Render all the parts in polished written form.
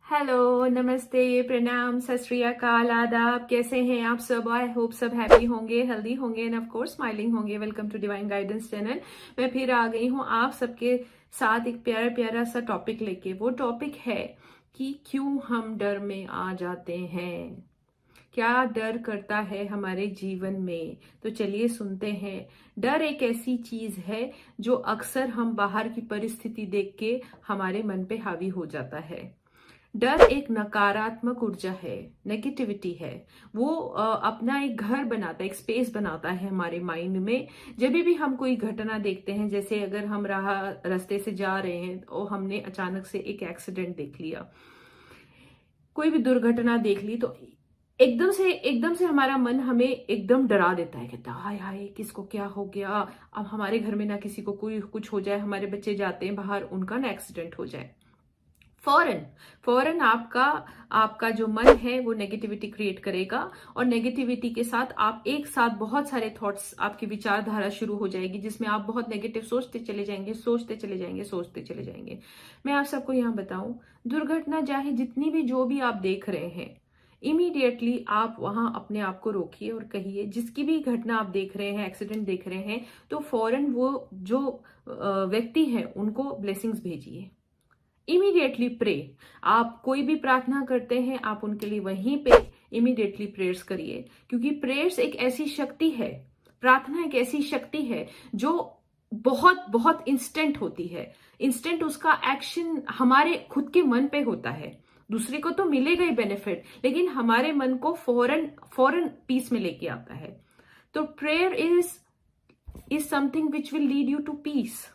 Hello, नमस्ते, प्रणाम, सत श्री अकाल, आदाब। कैसे हैं आप सब? आई होप सब हैप्पी होंगे, हेल्दी होंगे एंड ऑफ कोर्स स्माइलिंग होंगे। Welcome to divine guidance channel. मैं फिर आ गई हूँ आप सबके साथ एक प्यारा प्यारा सा टॉपिक लेके। वो टॉपिक है कि क्यों हम डर में आ जाते हैं, क्या डर करता है हमारे जीवन में। तो चलिए सुनते हैं। डर एक ऐसी चीज है जो अक्सर हम बाहर की परिस्थिति देख के हमारे मन पे हावी हो जाता है। डर एक नकारात्मक ऊर्जा है, नेगेटिविटी है। वो अपना एक घर बनाता है, एक स्पेस बनाता है हमारे माइंड में। जब भी हम कोई घटना देखते हैं, जैसे अगर हम रास्ते से जा रहे हैं और हमने अचानक से एक एक्सीडेंट देख लिया, कोई भी दुर्घटना देख ली, तो एकदम से हमारा मन हमें एकदम डरा देता है। कहता है हाय हाय, किसको क्या हो गया, अब हमारे घर में ना किसी को कोई कुछ हो जाए, हमारे बच्चे जाते हैं बाहर, उनका ना एक्सीडेंट हो जाए। फौरन फौरन आपका आपका जो मन है वो नेगेटिविटी क्रिएट करेगा, और नेगेटिविटी के साथ आप एक साथ बहुत सारे थॉट्स, आपकी विचारधारा शुरू हो जाएगी, जिसमें आप बहुत नेगेटिव सोचते चले जाएंगे, सोचते चले जाएंगे, सोचते चले जाएंगे। मैं आप सबको यहाँ बताऊं, दुर्घटना चाहे जितनी भी, जो भी आप देख रहे हैं, इमीडिएटली आप वहां अपने आप को रोकिए और कहिए, जिसकी भी घटना आप देख रहे हैं, एक्सीडेंट देख रहे हैं, तो फौरन वो जो व्यक्ति है उनको ब्लेसिंग्स भेजिए। Immediately pray. आप कोई भी प्रार्थना करते हैं, आप उनके लिए वहीं पे इमीडिएटली प्रेयर्स करिए, क्योंकि प्रेयर्स एक ऐसी शक्ति है, प्रार्थना एक ऐसी शक्ति है जो बहुत बहुत इंस्टेंट होती है। इंस्टेंट उसका एक्शन हमारे खुद के मन पे होता है। दूसरे को तो मिलेगा ही बेनिफिट, लेकिन हमारे मन को फौरन फौरन पीस में लेके आता है। तो prayer is something which will lead you to peace.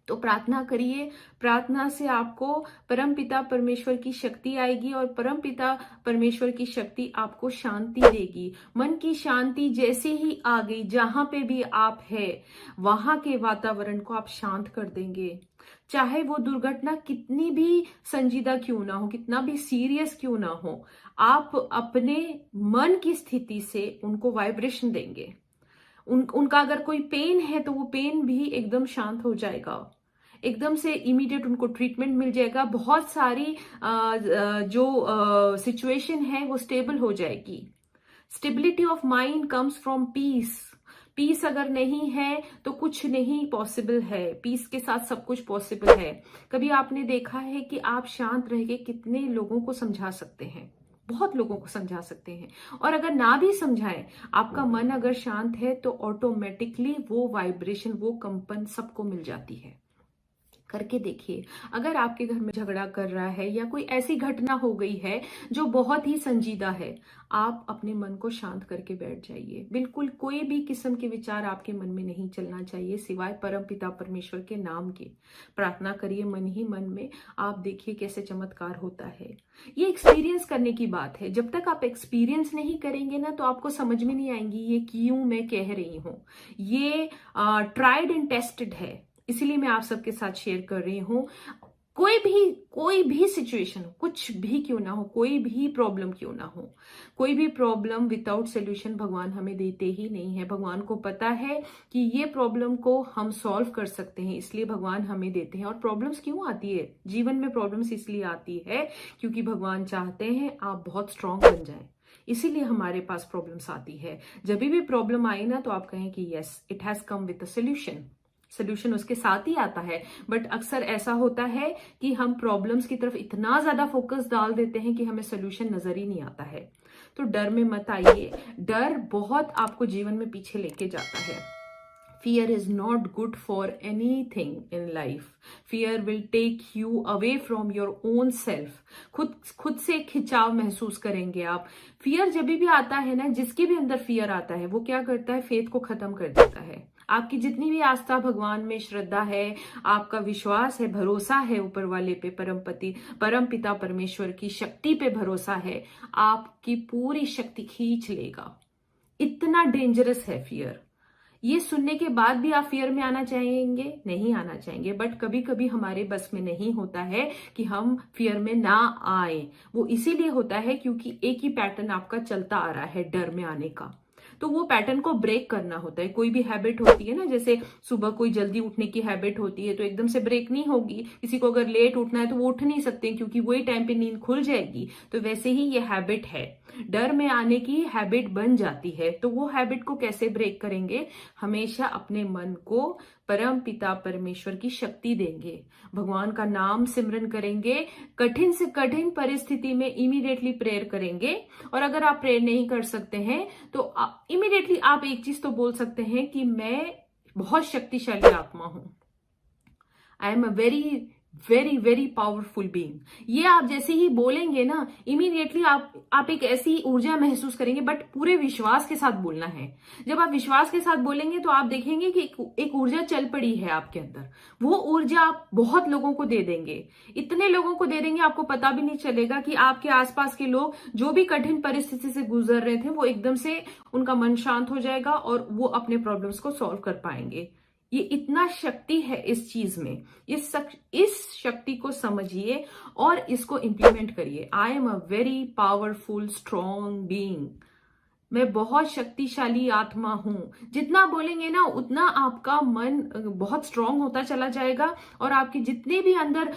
तो प्रार्थना करिए। प्रार्थना से आपको परमपिता परमेश्वर की शक्ति आएगी, और परमपिता परमेश्वर की शक्ति आपको शांति देगी। मन की शांति जैसे ही आ गई, जहां पे भी आप है वहां के वातावरण को आप शांत कर देंगे। चाहे वो दुर्घटना कितनी भी संजीदा क्यों ना हो, कितना भी सीरियस क्यों ना हो, आप अपने मन की स्थिति से उनको वाइब्रेशन देंगे। उनका अगर कोई पेन है तो वो पेन भी एकदम शांत हो जाएगा, एकदम से इमीडिएट उनको ट्रीटमेंट मिल जाएगा। बहुत सारी जो सिचुएशन है वो स्टेबल हो जाएगी। Stability of mind comes from peace. Peace अगर नहीं है तो कुछ नहीं पॉसिबल है। पीस के साथ सब कुछ पॉसिबल है। कभी आपने देखा है कि आप शांत रह के कितने लोगों को समझा सकते हैं? बहुत लोगों को समझा सकते हैं। और अगर ना भी समझाएं, आपका मन अगर शांत है तो ऑटोमेटिकली वो वाइब्रेशन, वो कंपन सबको मिल जाती है। करके देखिए। अगर आपके घर में झगड़ा कर रहा है या कोई ऐसी घटना हो गई है जो बहुत ही संजीदा है, आप अपने मन को शांत करके बैठ जाइए। बिल्कुल कोई भी किस्म के विचार आपके मन में नहीं चलना चाहिए, सिवाय परमपिता परमेश्वर के नाम के। प्रार्थना करिए मन ही मन में। आप देखिए कैसे चमत्कार होता है। ये एक्सपीरियंस करने की बात है। जब तक आप एक्सपीरियंस नहीं करेंगे ना, तो आपको समझ में नहीं आएंगी ये क्यों मैं कह रही हूं। ये ट्राइड एंड टेस्टेड है, इसीलिए मैं आप सबके साथ शेयर कर रही हूं। कोई भी सिचुएशन, कुछ भी क्यों ना हो, कोई भी प्रॉब्लम क्यों ना हो, कोई भी प्रॉब्लम विदाउट सोल्यूशन भगवान हमें देते ही नहीं है। भगवान को पता है कि ये प्रॉब्लम को हम सॉल्व कर सकते हैं, इसलिए भगवान हमें देते हैं। और प्रॉब्लम्स क्यों आती है जीवन में? प्रॉब्लम्स इसलिए आती है क्योंकि भगवान चाहते हैं आप बहुत स्ट्रांग बन जाएं, इसीलिए हमारे पास प्रॉब्लम्स आती है। जब भी प्रॉब्लम आई ना, तो आप कहें कि yes, it has come with a solution. Solution उसके साथ ही आता है। बट अक्सर ऐसा होता है कि हम प्रॉब्लम्स की तरफ इतना ज्यादा फोकस डाल देते हैं कि हमें सोल्यूशन नजर ही नहीं आता है। तो डर में मत आइए। डर बहुत आपको जीवन में पीछे लेके जाता है। Fear is not good for anything in life. Fear will take you away from your own self. खुद से खिंचाव महसूस करेंगे आप। फियर जब भी आता है ना, जिसके भी अंदर फियर आता है, वो क्या करता है? फेथ को खत्म कर देता है। आपकी जितनी भी आस्था भगवान में, श्रद्धा है, आपका विश्वास है, भरोसा है ऊपर वाले पे, परम पिता परमेश्वर की शक्ति पे भरोसा है, आपकी पूरी शक्ति खींच लेगा। इतना डेंजरस है फियर। ये सुनने के बाद भी आप फियर में आना चाहेंगे? नहीं आना चाहेंगे। बट कभी कभी हमारे बस में नहीं होता है कि हम फियर में ना आए। वो इसीलिए होता है क्योंकि एक ही पैटर्न आपका चलता आ रहा है डर में आने का। तो वो पैटर्न को ब्रेक करना होता है। कोई भी हैबिट होती है ना, जैसे सुबह कोई जल्दी उठने की हैबिट होती है तो एकदम से ब्रेक नहीं होगी। किसी को अगर लेट उठना है तो वो उठ नहीं सकते क्योंकि वही टाइम पे नींद खुल जाएगी। तो वैसे ही ये हैबिट है, डर में आने की हैबिट बन जाती है। तो वो हैबिट को कैसे ब्रेक करेंगे? हमेशा अपने मन को परम पिता परमेश्वर की शक्ति देंगे, भगवान का नाम सिमरन करेंगे, कठिन से कठिन परिस्थिति में इमीडिएटली प्रेयर करेंगे। और अगर आप प्रेयर नहीं कर सकते हैं तो इमीडिएटली आप एक चीज तो बोल सकते हैं कि मैं बहुत शक्तिशाली आत्मा हूं, I am a very very very powerful being. ये आप जैसे ही बोलेंगे ना, इमीडिएटली आप एक ऐसी ऊर्जा महसूस करेंगे, बट पूरे विश्वास के साथ बोलना है। जब आप विश्वास के साथ बोलेंगे तो आप देखेंगे कि एक ऊर्जा चल पड़ी है आपके अंदर। वो ऊर्जा आप बहुत लोगों को दे देंगे, इतने लोगों को दे देंगे आपको पता भी नहीं चलेगा कि आपके आसपास के लोग जो भी कठिन परिस्थिति से गुजर रहे थे वो एकदम से उनका मन शांत हो जाएगा और वो अपने प्रॉब्लम्स को सॉल्व कर पाएंगे। ये इतना शक्ति है इस चीज में, इस शक्ति को समझिए और इसको इंप्लीमेंट करिए। I am a very powerful strong being, मैं बहुत शक्तिशाली आत्मा हूं। जितना बोलेंगे ना उतना आपका मन बहुत स्ट्रांग होता चला जाएगा और आपके जितने भी अंदर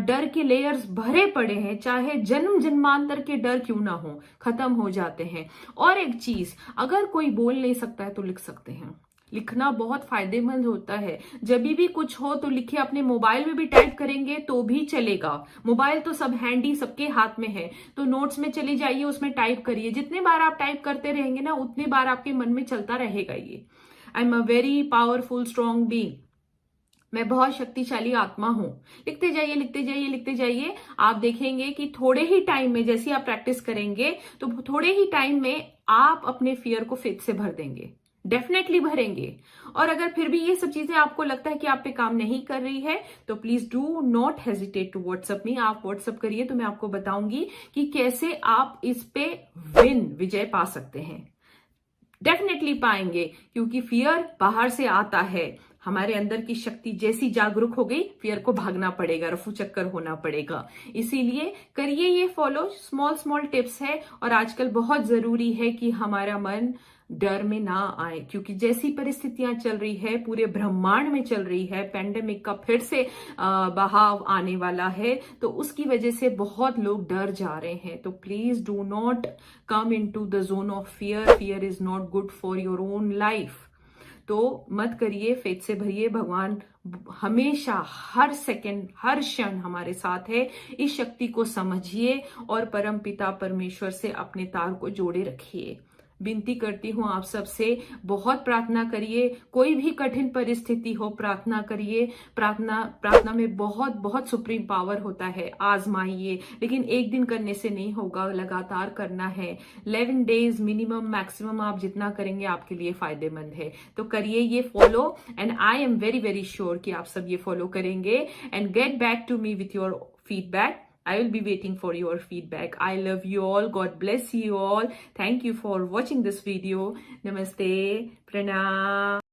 डर के लेयर्स भरे पड़े हैं, चाहे जन्म जन्मांतर के डर क्यों ना हो, खत्म हो जाते हैं। और एक चीज, अगर कोई बोल नहीं सकता है तो लिख सकते हैं। लिखना बहुत फायदेमंद होता है। जब भी कुछ हो तो लिखिए, अपने मोबाइल में भी टाइप करेंगे तो भी चलेगा। मोबाइल तो सब हैंडी सबके हाथ में है, तो नोट्स में चले जाइए, उसमें टाइप करिए। जितने बार आप टाइप करते रहेंगे ना उतने बार आपके मन में चलता रहेगा ये, I am a very powerful strong being, मैं बहुत शक्तिशाली आत्मा हूं। लिखते जाइए लिखते जाइए लिखते जाइए। आप देखेंगे कि थोड़े ही टाइम में, जैसे आप प्रैक्टिस करेंगे तो थोड़े ही टाइम में आप अपने फियर को फेथ से भर देंगे, डेफिनेटली भरेंगे। और अगर फिर भी ये सब चीजें आपको लगता है कि आप पे काम नहीं कर रही है तो please do not hesitate to WhatsApp me. आप व्हाट्सएप करिए तो मैं आपको बताऊंगी कि कैसे आप इस पे विजय पा सकते हैं। डेफिनेटली पाएंगे, क्योंकि फियर बाहर से आता है। हमारे अंदर की शक्ति जैसी जागरूक हो गई, फियर को भागना पड़ेगा, रफू चक्कर होना पड़ेगा। इसीलिए करिए ये फॉलो, स्मॉल स्मॉल टिप्स है। और आजकल बहुत जरूरी है कि हमारा मन डर में ना आए, क्योंकि जैसी परिस्थितियां चल रही है, पूरे ब्रह्मांड में चल रही है, पेंडेमिक का फिर से बहाव आने वाला है, तो उसकी वजह से बहुत लोग डर जा रहे हैं। तो please do not come into the zone of fear. Fear is not good for your own life. तो मत करिए, फेथ से भरिए। भगवान हमेशा, हर सेकंड, हर क्षण हमारे साथ है। इस शक्ति को समझिए और परम पिता परमेश्वर से अपने तार को जोड़े रखिए। विनती करती हूं आप सबसे, बहुत प्रार्थना करिए। कोई भी कठिन परिस्थिति हो, प्रार्थना करिए। प्रार्थना में बहुत बहुत सुप्रीम पावर होता है। आजमाइए, लेकिन एक दिन करने से नहीं होगा, लगातार करना है। 11 डेज मिनिमम, मैक्सिमम आप जितना करेंगे आपके लिए फायदेमंद है। तो करिए ये follow, and I am very very sure कि आप सब ये फॉलो करेंगे। And get back to me with your feedback. I will be waiting for your feedback. I love you all. God bless you all. Thank you for watching this video. Namaste. Pranam.